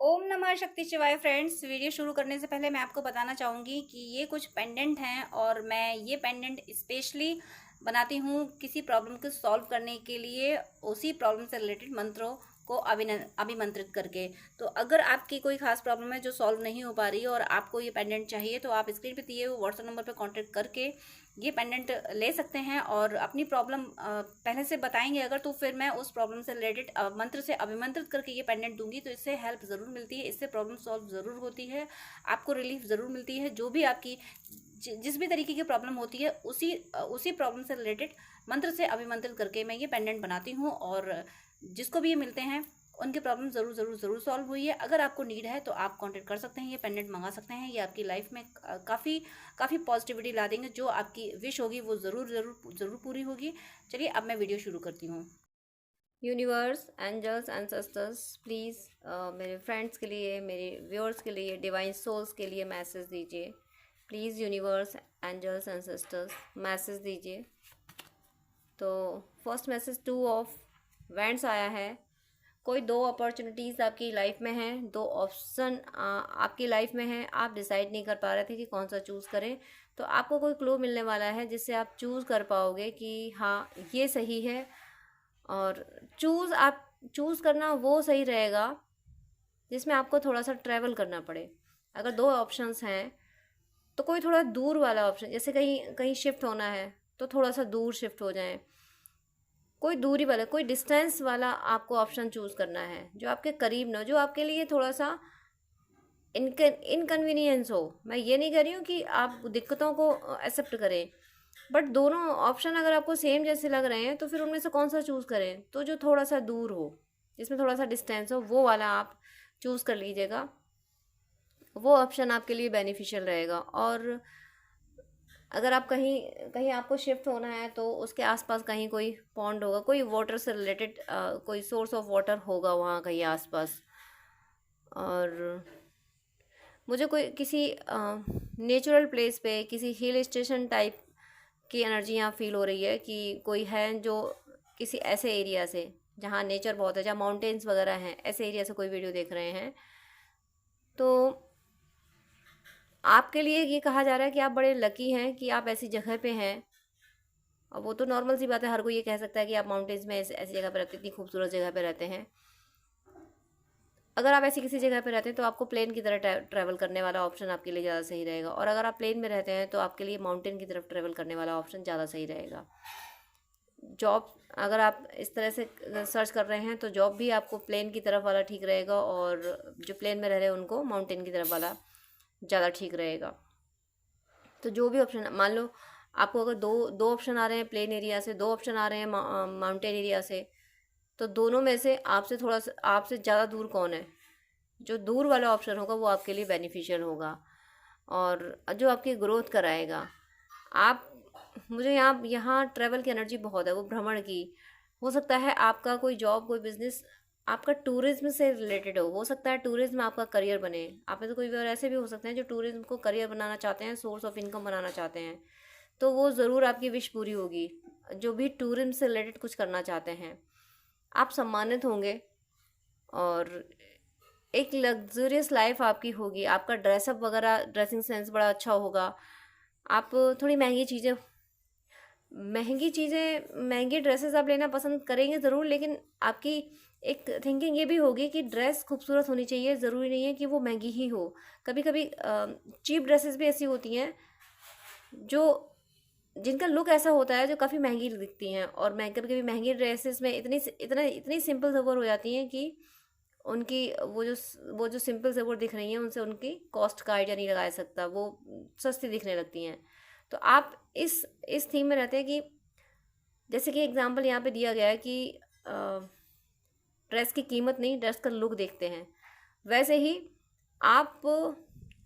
ओम नमः शक्ति शिवाय फ्रेंड्स। वीडियो शुरू करने से पहले मैं आपको बताना चाहूँगी कि ये कुछ पेंडेंट हैं और मैं ये पेंडेंट स्पेशली बनाती हूँ किसी प्रॉब्लम को सॉल्व करने के लिए, उसी प्रॉब्लम से रिलेटेड मंत्रों को अभिमंत्रित करके। तो अगर आपकी कोई खास प्रॉब्लम है जो सॉल्व नहीं हो पा रही है और आपको ये पेंडेंट चाहिए, तो आप स्क्रीन पे दिए हुए व्हाट्सएप नंबर पे कांटेक्ट करके ये पेंडेंट ले सकते हैं और अपनी प्रॉब्लम पहले से बताएंगे अगर, तो फिर मैं उस प्रॉब्लम से रिलेटेड मंत्र से अभिमंत्रित करके ये पेंडेंट दूंगी। तो इससे हेल्प ज़रूर मिलती है, इससे प्रॉब्लम सॉल्व ज़रूर होती है, आपको रिलीफ ज़रूर मिलती है। जो भी आपकी जिस भी तरीके की प्रॉब्लम होती है, उसी प्रॉब्लम से रिलेटेड मंत्र से अभिमंत्रित करके मैं ये पेंडेंट बनाती हूँ और जिसको भी ये मिलते हैं उनकी प्रॉब्लम ज़रूर ज़रूर ज़रूर सॉल्व हुई है। अगर आपको नीड है तो आप कांटेक्ट कर सकते हैं, ये पेंडेंट मंगा सकते हैं। ये आपकी लाइफ में काफ़ी काफ़ी पॉजिटिविटी ला देंगे। जो आपकी विश होगी वो ज़रूर ज़रूर ज़रूर पूरी होगी। चलिए अब मैं वीडियो शुरू करती हूँ। यूनिवर्स, एंजल्स, एंसेस्टर्स, प्लीज़ मेरे फ्रेंड्स के लिए, मेरे व्यूअर्स के लिए, डिवाइन सोल्स के लिए मैसेज दीजिए। Please universe, angels, ancestors, message दीजिए। तो फर्स्ट मैसेज 2 ऑफ वैंड्स आया है। कोई दो अपॉर्चुनिटीज़ आपकी लाइफ में हैं, दो ऑप्शन आपकी लाइफ में हैं, आप डिसाइड नहीं कर पा रहे थे कि कौन सा चूज़ करें। तो आपको कोई क्लू मिलने वाला है जिससे आप चूज़ कर पाओगे कि हाँ ये सही है। और आप चूज़ करना वो सही रहेगा जिसमें आपको थोड़ा सा ट्रैवल करना पड़े। अगर दो ऑप्शंस हैं तो कोई थोड़ा दूर वाला ऑप्शन, जैसे कहीं कहीं शिफ्ट होना है तो थोड़ा सा दूर शिफ्ट हो जाएं। कोई दूरी वाला, कोई डिस्टेंस वाला आपको ऑप्शन चूज़ करना है जो आपके करीब ना हो, जो आपके लिए थोड़ा सा इनकन्वीनियंस हो। मैं ये नहीं कह रही हूँ कि आप दिक्कतों को एक्सेप्ट करें, बट दोनों ऑप्शन अगर आपको सेम जैसे लग रहे हैं तो फिर उनमें से कौन सा चूज़ करें। तो जो थोड़ा सा दूर हो, जिसमें थोड़ा सा डिस्टेंस हो, वो वाला आप चूज़ कर लीजिएगा। वो ऑप्शन आपके लिए बेनिफिशियल रहेगा। और अगर आप कहीं कहीं आपको शिफ्ट होना है तो उसके आसपास कहीं कोई पॉन्ड होगा, कोई वाटर से रिलेटेड कोई सोर्स ऑफ वाटर होगा वहाँ कहीं आसपास। और मुझे कोई किसी नेचुरल प्लेस पे, किसी हिल स्टेशन टाइप की एनर्जी यहाँ फील हो रही है कि कोई है जो किसी ऐसे एरिया से जहाँ नेचर बहुत है, जहाँ माउंटेन्स वगैरह हैं, ऐसे एरिया से कोई वीडियो देख रहे हैं। तो आपके लिए ये कहा जा रहा है कि आप बड़े लकी हैं कि आप ऐसी जगह पे हैं। और वो तो नॉर्मल सी बात है, हर कोई ये कह सकता है कि आप माउंटेन्स में ऐसी जगह पे रहते, इतनी खूबसूरत जगह पे रहते हैं। अगर आप ऐसी किसी जगह पे रहते हैं तो आपको प्लेन की तरह ट्रैवल करने वाला ऑप्शन आपके लिए ज़्यादा सही रहेगा। और अगर आप प्लेन में रहते हैं तो आपके लिए माउंटेन की तरफ ट्रैवल करने वाला ऑप्शन ज़्यादा सही रहेगा। जॉब, अगर आप इस तरह से सर्च कर रहे हैं तो जॉब भी आपको प्लेन की तरफ वाला ठीक रहेगा, और जो प्लेन में रह रहे हैं उनको माउंटेन की तरफ वाला ज़्यादा ठीक रहेगा। तो जो भी ऑप्शन, मान लो आपको अगर दो दो ऑप्शन आ रहे हैं प्लेन एरिया से, दो ऑप्शन आ रहे हैं माउंटेन एरिया से, तो दोनों में से आपसे थोड़ा सा, आपसे ज़्यादा दूर कौन है? जो दूर वाला ऑप्शन होगा वो आपके लिए बेनिफिशियल होगा और जो आपकी ग्रोथ कराएगा। आप, मुझे यहाँ यहाँ ट्रैवल की एनर्जी बहुत है, वो भ्रमण की। हो सकता है आपका कोई जॉब, कोई बिजनेस आपका टूरिज्म से रिलेटेड हो सकता है टूरिज्म आपका करियर बने। आप में तो कोई और ऐसे भी हो सकते हैं जो टूरिज्म को करियर बनाना चाहते हैं, सोर्स ऑफ इनकम बनाना चाहते हैं। तो वो ज़रूर आपकी विश पूरी होगी। जो भी टूरिज्म से रिलेटेड कुछ करना चाहते हैं, आप सम्मानित होंगे और एक लग्जरियस लाइफ आपकी होगी। आपका ड्रेसअप वगैरह, ड्रेसिंग सेंस बड़ा अच्छा होगा। आप थोड़ी महंगी ड्रेसेस आप लेना पसंद करेंगे ज़रूर, लेकिन आपकी एक थिंकिंग ये भी होगी कि ड्रेस खूबसूरत होनी चाहिए, ज़रूरी नहीं है कि वो महंगी ही हो। कभी कभी चीप ड्रेसेस भी ऐसी होती हैं जो, जिनका लुक ऐसा होता है जो काफ़ी महंगी दिखती हैं, और कभी कभी महंगी ड्रेसेस में इतनी सिंपल सवर हो जाती हैं कि उनकी वो जो सिंपल सवर दिख रही हैं उनसे उनकी कॉस्ट का आइडिया नहीं लगाया सकता, वो सस्ती दिखने लगती हैं। तो आप इस थीम में रहते हैं कि जैसे कि एग्जांपल यहाँ पे दिया गया है कि ड्रेस की कीमत नहीं, ड्रेस का लुक देखते हैं। वैसे ही आप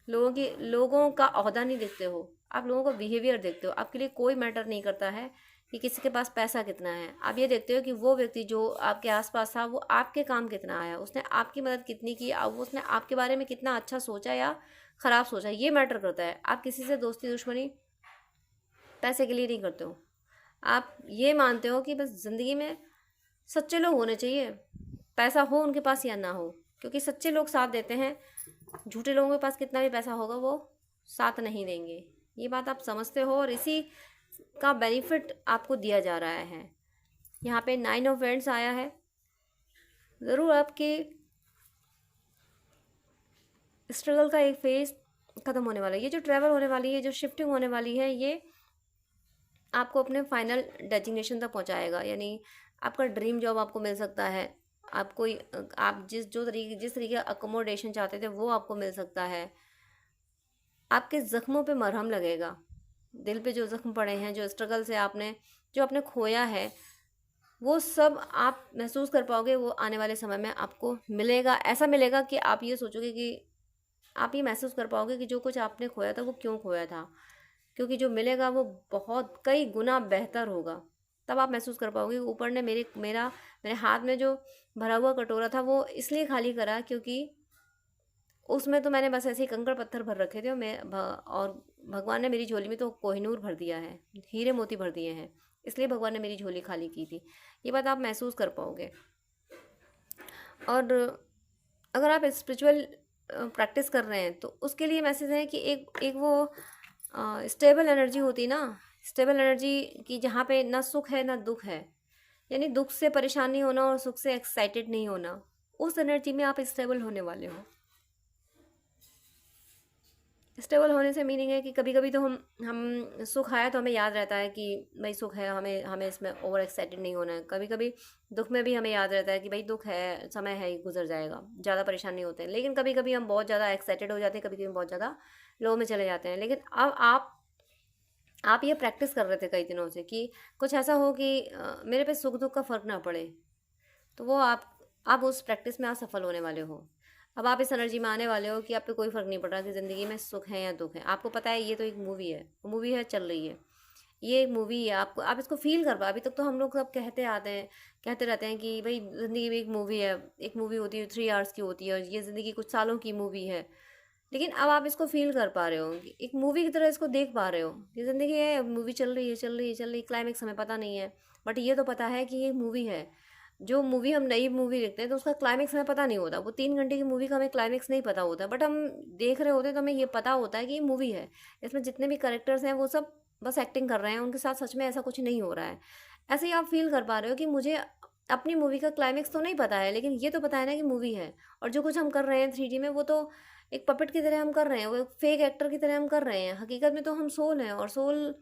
लोगों का ओहदा नहीं देखते हो, आप लोगों का बिहेवियर देखते हो। आपके लिए कोई मैटर नहीं करता है कि किसी के पास पैसा कितना है। आप ये देखते हो कि वो व्यक्ति जो आपके आसपास था वो आपके काम कितना आया, उसने आपकी मदद कितनी की, अब उसने आपके बारे में कितना अच्छा सोचा या ख़राब सोचा, ये मैटर करता है। आप किसी से दोस्ती दुश्मनी पैसे के लिए नहीं करते हो। आप ये मानते हो कि बस ज़िंदगी में सच्चे लोग होने चाहिए, पैसा हो उनके पास या ना हो, क्योंकि सच्चे लोग साथ देते हैं, झूठे लोगों के पास कितना भी पैसा होगा वो साथ नहीं देंगे। ये बात आप समझते हो और इसी का बेनिफिट आपको दिया जा रहा है। यहाँ पे 9 ऑफ वेंट्स आया है। ज़रूर आपके स्ट्रगल का एक फेज ख़त्म होने वाला है। ये जो ट्रैवल होने वाली है, जो शिफ्टिंग होने वाली है, ये आपको अपने फाइनल डेजिग्नेशन तक पहुंचाएगा। यानी आपका ड्रीम जॉब आपको मिल सकता है, आपको आप जिस तरीके का अकोमोडेशन चाहते थे वो आपको मिल सकता है। आपके ज़ख्मों पे मरहम लगेगा, दिल पे जो ज़ख्म पड़े हैं, जो स्ट्रगल से आपने खोया है, वो सब आप महसूस कर पाओगे। वो आने वाले समय में आपको मिलेगा। ऐसा मिलेगा कि आप ये सोचोगे कि आप ये महसूस कर पाओगे कि जो कुछ आपने खोया था वो क्यों खोया था, क्योंकि जो मिलेगा वो बहुत कई गुना बेहतर होगा। तब आप महसूस कर पाओगे ऊपर ने मेरे हाथ में जो भरा हुआ कटोरा था वो इसलिए खाली करा क्योंकि उसमें तो मैंने बस ऐसे ही कंकड़ पत्थर भर रखे थे और भगवान ने मेरी झोली में तो कोहिनूर भर दिया है, हीरे मोती भर दिए हैं, इसलिए भगवान ने मेरी झोली खाली की थी। ये बात आप महसूस कर पाओगे। और अगर आप स्पिरिचुअल प्रैक्टिस कर रहे हैं तो उसके लिए मैसेज है कि एक वो स्टेबल एनर्जी होती ना, स्टेबल एनर्जी की जहाँ पे ना सुख है ना दुख है, यानी दुख से परेशान नहीं होना और सुख से एक्साइटेड नहीं होना, उस एनर्जी में आप स्टेबल होने वाले हो। स्टेबल होने से मीनिंग है कि कभी कभी तो हम सुख आया तो हमें याद रहता है कि भाई सुख है, हमें हमें इसमें ओवर एक्साइटेड नहीं होना है। कभी कभी दुख में भी हमें याद रहता है कि भाई दुख है, समय है, गुजर जाएगा, ज़्यादा परेशान नहीं होते हैं। लेकिन कभी कभी हम बहुत ज़्यादा एक्साइटेड हो जाते हैं, कभी कभी बहुत ज़्यादा लो में चले जाते हैं। लेकिन अब आप ये प्रैक्टिस कर रहे थे कई दिनों से कि कुछ ऐसा हो कि मेरे पे सुख दुख का फ़र्क ना पड़े, तो वो आप उस प्रैक्टिस में आप सफल होने वाले हो। अब आप इस एनर्जी में आने वाले हो कि आप पे कोई फ़र्क नहीं पड़ रहा कि ज़िंदगी में सुख है या दुख है। आपको पता है ये तो एक मूवी है, मूवी है, चल रही है, ये एक मूवी है। आप इसको फील कर पा। अभी तक तो हम लोग सब कहते रहते हैं कि भाई ज़िंदगी भी एक मूवी है, एक मूवी होती है 3 आवर्स की होती है और ये ज़िंदगी कुछ सालों की मूवी है। लेकिन अब आप इसको फील कर पा रहे हो, एक मूवी की तरह इसको देख पा रहे हो कि ज़िंदगी है, मूवी चल रही है, चल रही है, चल रही है, क्लाइमेक्स हमें पता नहीं है, बट ये तो पता है कि ये मूवी है। जो मूवी हम नई मूवी देखते हैं तो उसका क्लाइमेक्स हमें पता नहीं होता। वो 3 घंटे की मूवी का हमें क्लाइमेक्स नहीं पता होता, बट हम देख रहे होते हैं तो हमें ये पता होता है कि ये मूवी है। इसमें जितने भी कैरेक्टर्स हैं वो सब बस एक्टिंग कर रहे हैं, उनके साथ सच में ऐसा कुछ नहीं हो रहा है। ऐसे ही आप फील कर पा रहे हो कि मुझे अपनी मूवी का क्लाइमेक्स तो नहीं पता है, लेकिन ये तो पता है ना कि मूवी है। और जो कुछ हम कर रहे हैं 3D में वो तो एक पपेट की तरह हम कर रहे हैं, वो एक फेक एक्टर की तरह हम कर रहे हैं। हकीकत में तो हम सोल हैं, और सोल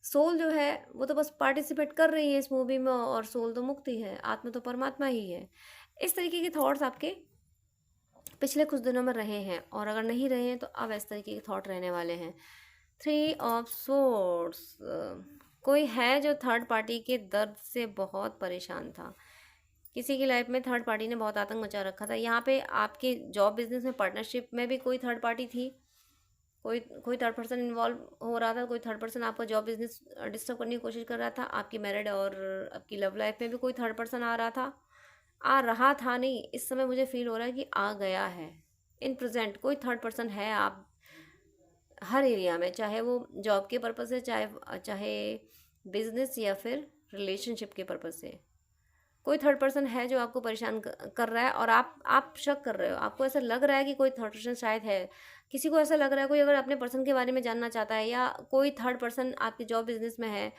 सोल जो है वो तो बस पार्टिसिपेट कर रही है इस मूवी में, और सोल तो मुक्ति है, आत्मा तो परमात्मा ही है। इस तरीके के थॉट्स आपके पिछले कुछ दिनों में रहे हैं, और अगर नहीं रहे हैं तो अब इस तरीके के थॉट रहने वाले हैं। 3 ऑफ सोर्ड्स, कोई है जो थर्ड पार्टी के दर्द से बहुत परेशान था। किसी की लाइफ में थर्ड पार्टी ने बहुत आतंक मचा रखा था। यहाँ पे आपके जॉब बिजनेस में पार्टनरशिप में भी कोई थर्ड पार्टी थी, कोई थर्ड पर्सन इन्वॉल्व हो रहा था, कोई थर्ड पर्सन आपका जॉब बिजनेस डिस्टर्ब करने की कोशिश कर रहा था। आपकी मैरिड और आपकी लव लाइफ में भी कोई थर्ड पर्सन आ रहा था नहीं, इस समय मुझे फील हो रहा है कि आ गया है। इन प्रेजेंट कोई थर्ड पर्सन है आप हर एरिया में, चाहे वो जॉब के पर्पज़ से, चाहे बिजनेस या फिर रिलेशनशिप के पर्पज़ से। कोई थर्ड पर्सन है जो आपको परेशान कर रहा है, और आप शक कर रहे हो, आपको ऐसा लग रहा है कि कोई थर्ड पर्सन शायद है। किसी को ऐसा लग रहा है, कोई अगर अपने पर्सन के बारे में जानना चाहता है, या कोई थर्ड पर्सन आपके जॉब बिजनेस में है,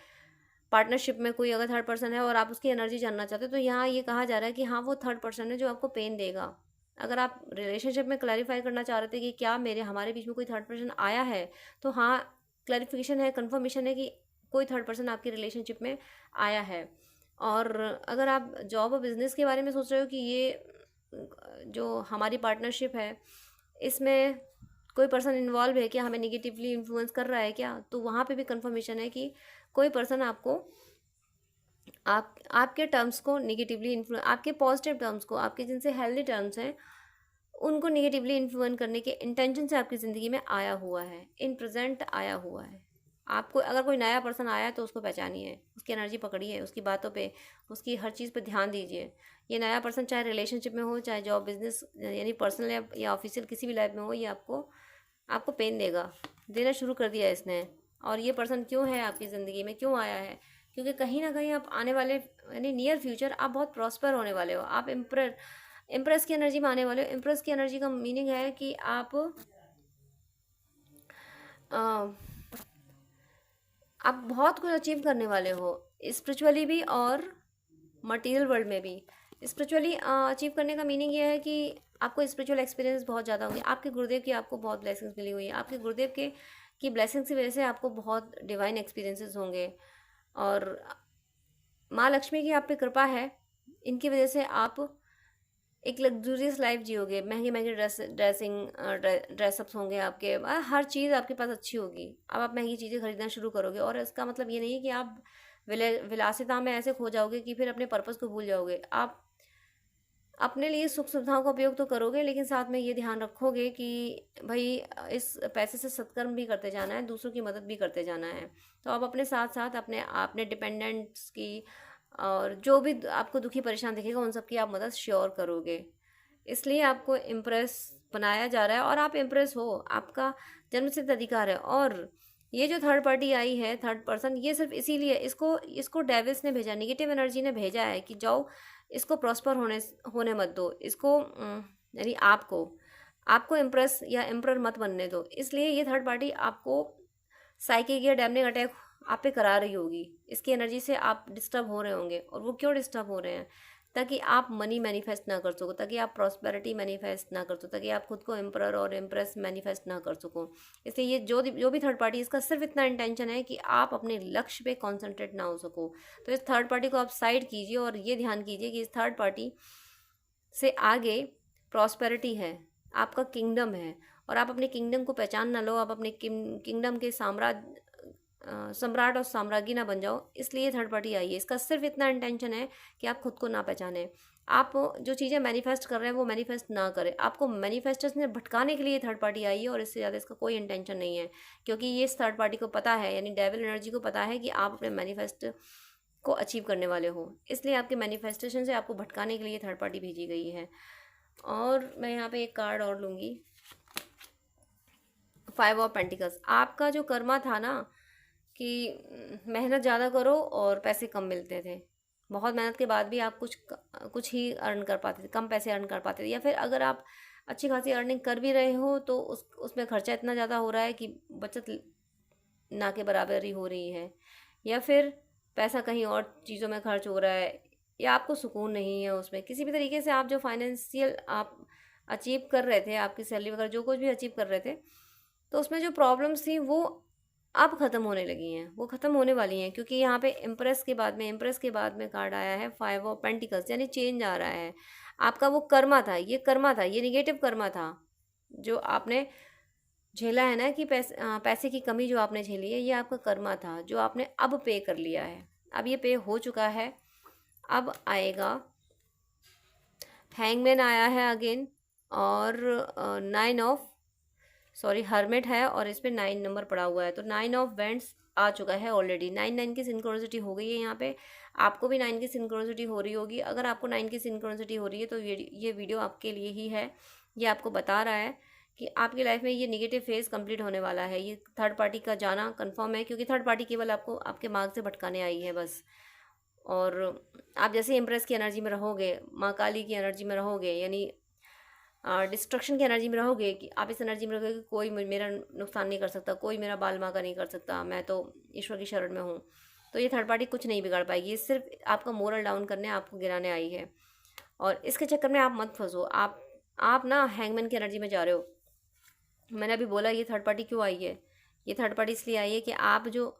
पार्टनरशिप में कोई अगर थर्ड पर्सन है और आप उसकी एनर्जी जानना चाहते हो, तो यहाँ ये कहा जा रहा है कि हाँ वो थर्ड पर्सन है जो आपको पेन देगा। अगर आप रिलेशनशिप में क्लैरिफाई करना चाह रहे थे कि क्या हमारे बीच में कोई थर्ड पर्सन आया है, तो हाँ क्लैरिफिकेशन है, कन्फर्मेशन है कि कोई थर्ड पर्सन आपकी रिलेशनशिप में आया है। और अगर आप जॉब और बिज़नेस के बारे में सोच रहे हो कि ये जो हमारी पार्टनरशिप है इसमें कोई पर्सन इन्वॉल्व है क्या, हमें निगेटिवली इन्फ्लुएंस कर रहा है क्या, तो वहाँ पे भी कंफर्मेशन है कि कोई पर्सन आपको आपके टर्म्स को निगेटिवली आपके पॉजिटिव टर्म्स को, आपके जिनसे हेल्दी टर्म्स हैं उनको निगेटिवली इन्फ्लुएंस करने के इंटेंशन से आपकी ज़िंदगी में आया हुआ है, इन प्रेजेंट आया हुआ है। आपको अगर कोई नया पर्सन आया है तो उसको पहचानिए, उसकी एनर्जी पकड़िए, उसकी बातों पे, उसकी हर चीज़ पे ध्यान दीजिए। ये नया पर्सन चाहे रिलेशनशिप में हो, चाहे जॉब बिजनेस यानी पर्सनल या ऑफिशियल किसी भी लाइफ में हो, ये आपको पेन देना शुरू कर दिया है इसने। और ये पर्सन क्यों है आपकी ज़िंदगी में, क्यों आया है, क्योंकि कहीं ना कहीं आप आने वाले यानी नियर फ्यूचर आप बहुत प्रॉस्पर होने वाले हो। आप इम्प्रेस की एनर्जी में आने वाले हो। इम्प्रेस की एनर्जी का मीनिंग है कि आप बहुत कुछ अचीव करने वाले हो, स्पिरिचुअली भी और मटेरियल वर्ल्ड में भी। स्पिरिचुअली अचीव करने का मीनिंग ये है कि आपको स्पिरिचुअल एक्सपीरियंस बहुत ज़्यादा होंगे। आपके गुरुदेव की आपको बहुत ब्लेसिंग्स मिली हुई है, आपके गुरुदेव के की ब्लेसिंग्स की वजह से आपको बहुत डिवाइन एक्सपीरियंसेस होंगे। और माँ लक्ष्मी की आप पे कृपा है, इनकी वजह से आप एक लग्जूरियस लाइफ जियोगे। महंगे महंगे ड्रेसअप्स होंगे आपके, हर चीज़ आपके पास अच्छी होगी। अब आप महंगी चीज़ें खरीदना शुरू करोगे, और इसका मतलब ये नहीं है कि आप विलासिता में ऐसे खो जाओगे कि फिर अपने पर्पस को भूल जाओगे। आप अपने लिए सुख सुविधाओं का उपयोग तो करोगे, लेकिन साथ में ये ध्यान रखोगे कि भाई इस पैसे से सत्कर्म भी करते जाना है, दूसरों की मदद भी करते जाना है। तो आप अपने साथ साथ अपने डिपेंडेंट्स की और जो भी आपको दुखी परेशान दिखेगा उन सब की आप मदद श्योर करोगे। इसलिए आपको इम्प्रेस बनाया जा रहा है, और आप इम्प्रेस हो, आपका जन्मसिद्ध अधिकार है। और ये जो थर्ड पार्टी आई है, थर्ड पर्सन, ये सिर्फ इसीलिए इसको डेविल्स ने भेजा, निगेटिव एनर्जी ने भेजा है कि जाओ इसको प्रॉस्पर होने मत दो, इसको यानी आपको इम्प्रेस या एम्प्रर मत बनने दो। इसलिए ये थर्ड पार्टी आपको साइकिक या डैमनिंग अटैक आप पे करा रही होगी। इसकी एनर्जी से आप डिस्टर्ब हो रहे होंगे। और वो क्यों डिस्टर्ब हो रहे हैं? ताकि आप मनी मैनिफेस्ट ना कर सको, ताकि आप प्रॉस्पेरिटी मैनिफेस्ट ना कर सको, ताकि आप खुद को एम्प्रर और इम्प्रेस मैनिफेस्ट ना कर सको। इसलिए ये जो भी थर्ड पार्टी, इसका सिर्फ इतना इंटेंशन है कि आप अपने लक्ष्य पे कॉन्सेंट्रेट ना हो सको। तो इस थर्ड पार्टी को आप साइड कीजिए, और ये ध्यान कीजिए कि इस थर्ड पार्टी से आगे प्रॉस्पेरिटी है, आपका किंगडम है, और आप अपने किंगडम को पहचान ना लो, आप अपने किंगडम के सम्राट और साम्राज्ञी ना बन जाओ। इसलिए थर्ड पार्टी आई है। इसका सिर्फ इतना इंटेंशन है कि आप खुद को ना पहचाने, आप जो चीज़ें मैनिफेस्ट कर रहे हैं वो मैनिफेस्ट ना करें। आपको मैनिफेस्टर्स ने भटकाने के लिए थर्ड पार्टी आई है, और इससे ज़्यादा इसका कोई इंटेंशन नहीं है। क्योंकि ये इस थर्ड पार्टी को पता है, यानी डेविल एनर्जी को पता है कि आप अपने मैनिफेस्ट को अचीव करने वाले हो। इसलिए आपके मैनिफेस्टेशन से आपको भटकाने के लिए थर्ड पार्टी भेजी गई है। और मैं यहाँ पे एक कार्ड और लूँगी, 5 ऑफ पेंटिकल्स। आपका जो कर्मा था ना कि मेहनत ज़्यादा करो और पैसे कम मिलते थे, बहुत मेहनत के बाद भी आप कुछ ही अर्न कर पाते थे, कम पैसे अर्न कर पाते थे। या फिर अगर आप अच्छी खासी अर्निंग कर भी रहे हो तो उसमें खर्चा इतना ज़्यादा हो रहा है कि बचत ना के बराबर ही हो रही है। या फिर पैसा कहीं और चीज़ों में खर्च हो रहा है, या आपको सुकून नहीं है उसमें। किसी भी तरीके से आप जो फाइनेंशियल आप अचीव कर रहे थे, आपकी सैलरी वगैरह जो कुछ भी अचीव कर रहे थे, तो उसमें जो प्रॉब्लम्स थी वो अब ख़त्म होने लगी हैं, वो ख़त्म होने वाली हैं। क्योंकि यहाँ पे इम्प्रेस के बाद में कार्ड आया है 5 ऑफ पेंटिकल्स, यानी चेंज आ रहा है। आपका वो कर्मा था, ये निगेटिव कर्मा था जो आपने झेला है ना, कि पैसे की कमी जो आपने झेली है, ये आपका कर्मा था जो आपने अब पे कर लिया है। अब ये पे हो चुका है। अब आएगा हैंगमैन आया है अगेन, और 9 ऑफ हर्मिट है, और इस पर 9 नंबर पड़ा हुआ है। तो 9 ऑफ वेंट्स आ चुका है ऑलरेडी। 9 की सिंक्रोनिसिटी हो गई है यहाँ पे। आपको भी 9 की सिंक्रोनिसिटी हो रही होगी। अगर आपको 9 की सिंक्रोनिसिटी हो रही है तो ये वीडियो आपके लिए ही है। ये आपको बता रहा है कि आपकी लाइफ में ये नेगेटिव फेज कंप्लीट होने वाला है। ये थर्ड पार्टी का जाना कंफर्म है, क्योंकि थर्ड पार्टी केवल आपको आपके मार्ग से भटकाने आई है बस। और आप जैसे इम्प्रेस की एनर्जी में रहोगे, माँ काली की एनर्जी में रहोगे, यानी डिस्ट्रक्शन की एनर्जी में रहोगे, कि आप इस एनर्जी में रहोगे कि कोई मेरा नुकसान नहीं कर सकता, कोई मेरा बाल माँ का नहीं कर सकता, मैं तो ईश्वर की शरण में हूँ, तो ये थर्ड पार्टी कुछ नहीं बिगाड़ पाएगी। ये सिर्फ आपका मोरल डाउन करने, आपको गिराने आई है। और इसके चक्कर में आप मत फंसो। आप ना हैंगमैन की एनर्जी में जा रहे हो। मैंने अभी बोला ये थर्ड पार्टी क्यों आई है। ये थर्ड पार्टी इसलिए आई है कि आप जो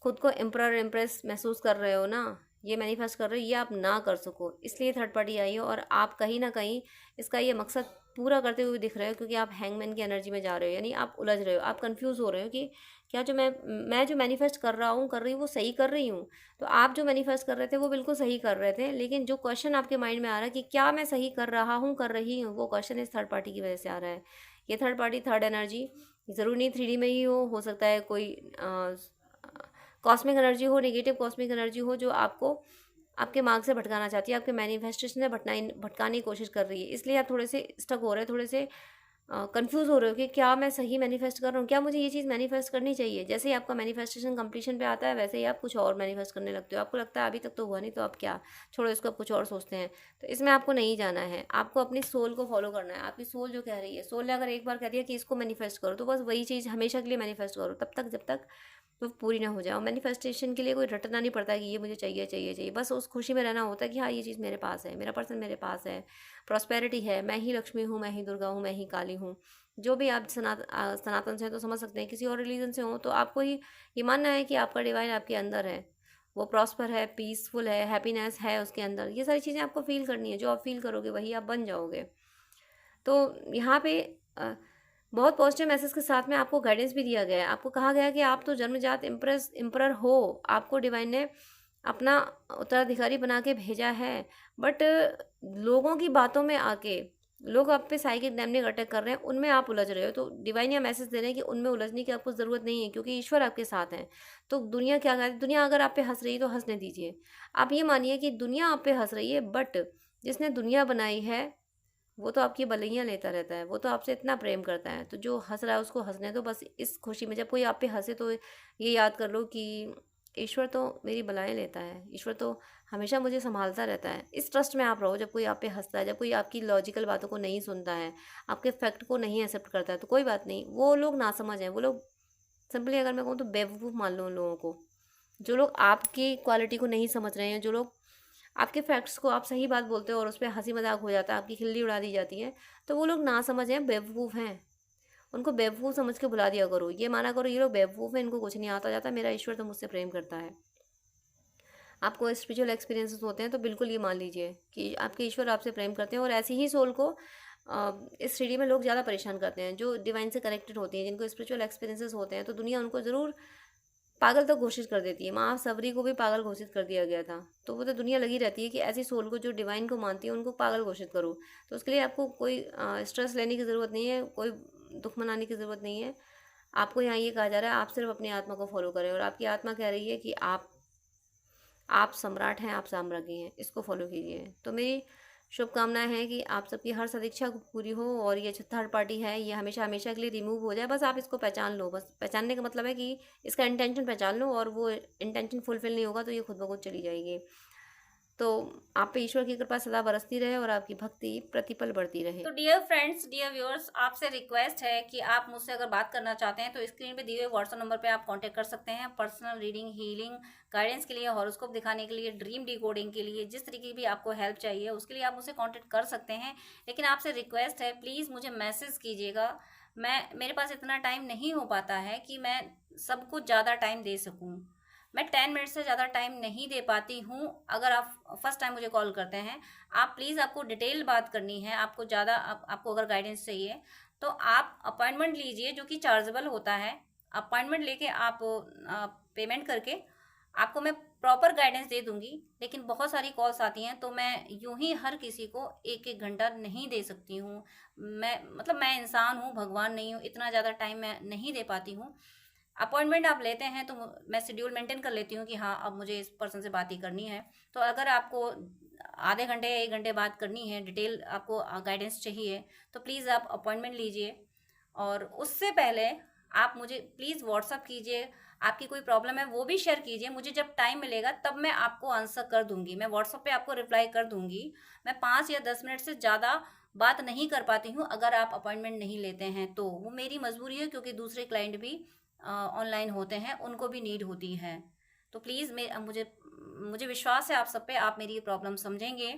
खुद को एम्प्रर इम्प्रेस महसूस कर रहे हो ना, ये मैनिफेस्ट कर रहे हो, ये आप ना कर सको, इसलिए थर्ड पार्टी आई है। और आप कहीं ना कहीं इसका ये मकसद पूरा करते हुए दिख रहे हो, क्योंकि आप हैंगमैन की एनर्जी में जा रहे हो। यानी आप उलझ रहे हो, आप कंफ्यूज हो रहे हो कि क्या जो मैं जो मैनिफेस्ट कर रही हूँ वो सही कर रही हूँ। तो आप जो मैनिफेस्ट कर रहे थे वो बिल्कुल सही कर रहे थे, लेकिन जो क्वेश्चन आपके माइंड में आ रहा है कि क्या मैं सही कर रही हूँ, वो क्वेश्चन इस थर्ड पार्टी की वजह से आ रहा है। ये थर्ड पार्टी, थर्ड एनर्जी ज़रूरी नहीं 3D में ही हो सकता है कोई कॉस्मिक एनर्जी हो, नेगेटिव कॉस्मिक एनर्जी हो, जो आपको आपके मार्ग से भटकाना चाहती है, आपके मैनिफेस्टेशन से भटकाने की कोशिश कर रही है। इसलिए आप थोड़े से स्टक हो रहे हैं, थोड़े से कंफ्यूज हो रहे हो कि क्या मैं सही मैनिफेस्ट कर रहा हूँ, क्या मुझे ये चीज़ मैनिफेस्ट करनी चाहिए। जैसे ही आपका मैनिफेस्टेशन कंप्लीशन पे आता है वैसे ही आप कुछ और मैनिफेस्ट करने लगते हो। आपको लगता है अभी तक तो हुआ नहीं, तो अब क्या, छोड़ो इसको, अब कुछ और सोचते हैं। तो इसमें आपको नहीं जाना है, आपको अपनी सोल को फॉलो करना है। आपकी सोल जो कह रही है, सोल ने अगर एक बार कह दिया कि इसको मैनिफेस्ट करो, तो बस वही चीज़ हमेशा के लिए मैनिफेस्ट करो, तब तक जब तक वो पूरी ना हो जाए। और मैनिफेस्टेशन के लिए कोई रटना नहीं पड़ता कि ये मुझे चाहिए चाहिए चाहिए, बस उस खुशी में रहना होता है कि हाँ ये चीज़ मेरे पास है, मेरा पर्सन मेरे पास है, प्रॉस्पेरिटी है, मैं ही लक्ष्मी हूँ, मैं ही दुर्गा हूँ, मैं ही काली हूँ। जो भी आप सनातन से हैं तो समझ सकते हैं, किसी और रिलीजन से हो तो आपको ही ये मानना है कि आपका डिवाइन आपके अंदर है, वो प्रॉस्पर है, पीसफुल है, हैप्पीनेस है उसके अंदर। ये सारी चीज़ें आपको फील करनी है, जो आप फील करोगे वही आप बन जाओगे। तो यहाँ पे बहुत पॉजिटिव मैसेज के साथ में आपको गाइडेंस भी दिया गया है। आपको कहा गया है कि आप तो जन्मजात इम्परर हो, आपको डिवाइन ने अपना उत्तराधिकारी बना के भेजा है। बट लोगों की बातों में आके लोग आप पे साइकिक डैमनिक अटैक कर रहे हैं, उनमें आप उलझ रहे हो। तो डिवाइन या मैसेज दे रहे हैं कि उनमें उलझने की आपको ज़रूरत नहीं है, क्योंकि ईश्वर आपके साथ हैं। तो दुनिया क्या कहती है, दुनिया अगर आप पे हंस रही है तो हंसने दीजिए। आप ये मानिए कि दुनिया आप पे हंस रही है, बट जिसने दुनिया बनाई है वो तो आपकी भलाइयाँ लेता रहता है, वो तो आपसे इतना प्रेम करता है। तो जो हंस रहा है उसको हंसने दो। बस इस खुशी में जब कोई आप पे हंसे तो ये याद कर लो कि ईश्वर तो मेरी भलाएँ लेता है, ईश्वर तो हमेशा मुझे संभालता रहता है। इस ट्रस्ट में आप रहो। जब कोई आप पे हंसता है, जब कोई आपकी लॉजिकल बातों को नहीं सुनता है, आपके फैक्ट को नहीं एक्सेप्ट करता है, तो कोई बात नहीं, वो लोग नासमझ हैं, वो लोग सिंपली अगर मैं कहूँ तो बेवकूफ़ मान लो उन लोगों को। जो लोग आपकी क्वालिटी को नहीं समझ रहे हैं, जो लोग आपके फैक्ट्स को, आप सही बात बोलते हो और उस पर हंसी मजाक हो जाता है, आपकी खिल्ली उड़ा दी जाती है, तो वो लोग ना समझ हैं, बेवकूफ़ हैं। उनको बेवकूफ़ समझ के बुला दिया करो, ये माना करो ये लोग बेवकूफ़ हैं, इनको कुछ नहीं आता जाता, मेरा ईश्वर तो मुझसे प्रेम करता है। आपको स्पिरिचुअल एक्सपीरियंसेस होते हैं तो बिल्कुल ये मान लीजिए कि आपके ईश्वर आपसे प्रेम करते हैं। और ऐसी ही सोल को इस श्रेणी में लोग ज़्यादा परेशान करते हैं, जो डिवाइन से कनेक्टेड होती हैं, जिनको स्पिरिचुअल एक्सपीरियंसेस होते हैं, तो दुनिया उनको ज़रूर पागल तक घोषित कर देती है। माँ सबरी को भी पागल घोषित कर दिया गया था। तो वो तो दुनिया लगी रहती है कि ऐसी सोल को जो डिवाइन को मानती है उनको पागल घोषित करो। तो उसके लिए आपको कोई स्ट्रेस लेने की ज़रूरत नहीं है, कोई दुख मनाने की ज़रूरत नहीं है। आपको यहाँ ये कहा जा रहा है आप सिर्फ अपनी आत्मा को फॉलो करें, और आपकी आत्मा कह रही है कि आप सम्राट हैं, आप साम्राज्ञी हैं, इसको फॉलो कीजिए। तो मेरी शुभकामनाएं हैं कि आप सबकी हर सदिच्छा पूरी हो, और ये जो थर्ड पार्टी है ये हमेशा हमेशा के लिए रिमूव हो जाए। बस आप इसको पहचान लो। बस पहचानने का मतलब है कि इसका इंटेंशन पहचान लो, और वो इंटेंशन फुलफिल नहीं होगा तो ये खुद ब खुद चली जाएगी। तो आप पे ईश्वर की कृपा सदा बरसती रहे और आपकी भक्ति प्रतिपल बढ़ती रहे। तो डियर फ्रेंड्स, डियर व्यूअर्स, आपसे रिक्वेस्ट है कि आप मुझसे अगर बात करना चाहते हैं तो स्क्रीन पे दिए हुए व्हाट्सएप नंबर पे आप कांटेक्ट कर सकते हैं। पर्सनल रीडिंग, हीलिंग, गाइडेंस के लिए, हॉरोस्कोप दिखाने के लिए, ड्रीम डिकोडिंग के लिए, जिस तरीके की भी आपको हेल्प चाहिए उसके लिए आप मुझसे कांटेक्ट कर सकते हैं। लेकिन आपसे रिक्वेस्ट है, प्लीज़ मुझे मैसेज कीजिएगा। मेरे पास इतना टाइम नहीं हो पाता है कि मैं सबको ज़्यादा टाइम दे सकूँ। मैं 10 मिनट से ज़्यादा टाइम नहीं दे पाती हूँ। अगर आप फर्स्ट टाइम मुझे कॉल करते हैं, आप प्लीज़, आपको डिटेल बात करनी है, आपको ज़्यादा आपको अगर गाइडेंस चाहिए तो आप अपॉइंटमेंट लीजिए, जो कि चार्जेबल होता है। अपॉइंटमेंट लेके आप पेमेंट करके आपको मैं प्रॉपर गाइडेंस दे दूंगी। लेकिन बहुत सारी कॉल्स आती हैं तो मैं यूं ही हर किसी को एक एक घंटा नहीं दे सकती हूँ। मैं इंसान हूँ, भगवान नहीं हूँ, इतना ज़्यादा टाइम मैं नहीं दे पाती हूँ। अपॉइंटमेंट आप लेते हैं तो मैं शेड्यूल मेंटेन कर लेती हूँ कि हाँ अब मुझे इस पर्सन से बात ही करनी है। तो अगर आपको आधे घंटे या 1 घंटे बात करनी है, डिटेल आपको गाइडेंस चाहिए, तो प्लीज़ आप अपॉइंटमेंट लीजिए। और उससे पहले आप मुझे प्लीज़ व्हाट्सअप कीजिए। आपकी कोई प्रॉब्लम है वो भी शेयर कीजिए, मुझे जब टाइम मिलेगा तब मैं आपको आंसर कर दूंगी। मैं व्हाट्सअप पे आपको रिप्लाई कर दूंगी। मैं 5 या 10 मिनट से ज़्यादा बात नहीं कर पाती हूँ अगर आप अपॉइंटमेंट नहीं लेते हैं तो। वो मेरी मजबूरी है, क्योंकि दूसरे क्लाइंट भी ऑनलाइन होते हैं, उनको भी नीड होती है। तो प्लीज़ मुझे मुझे विश्वास है आप सब पे, आप मेरी प्रॉब्लम समझेंगे।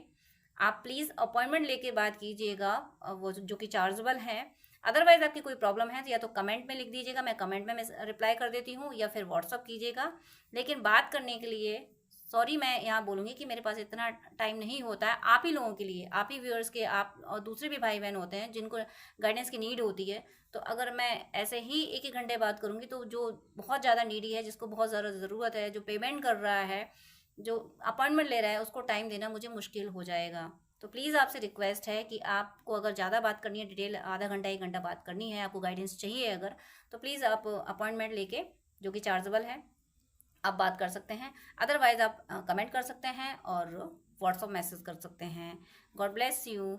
आप प्लीज़ अपॉइंटमेंट लेके बात कीजिएगा, वो जो कि चार्जेबल है। अदरवाइज आपकी कोई प्रॉब्लम है तो या तो कमेंट में लिख दीजिएगा, मैं कमेंट में रिप्लाई कर देती हूँ, या फिर व्हाट्सअप कीजिएगा। लेकिन बात करने के लिए सॉरी, मैं यहाँ बोलूँगी कि मेरे पास इतना टाइम नहीं होता है। आप ही लोगों के लिए, आप ही व्यूअर्स के, आप और दूसरे भी भाई बहन होते हैं जिनको गाइडेंस की नीड होती है। तो अगर मैं ऐसे ही एक एक घंटे बात करूँगी तो जो बहुत ज़्यादा नीडी है, जिसको बहुत ज़्यादा ज़रूरत है, जो पेमेंट कर रहा है, जो अपॉइंटमेंट ले रहा है, उसको टाइम देना मुझे मुश्किल हो जाएगा। तो प्लीज़ आपसे रिक्वेस्ट है कि आपको अगर ज़्यादा बात करनी है, डिटेल आधा घंटा 1 घंटा बात करनी है, आपको गाइडेंस चाहिए अगर, तो प्लीज़ आप अपॉइंटमेंट लेके, जो कि चार्जेबल है, आप बात कर सकते हैं। अदरवाइज आप कमेंट कर सकते हैं और व्हाट्सअप मैसेज कर सकते हैं। God bless you.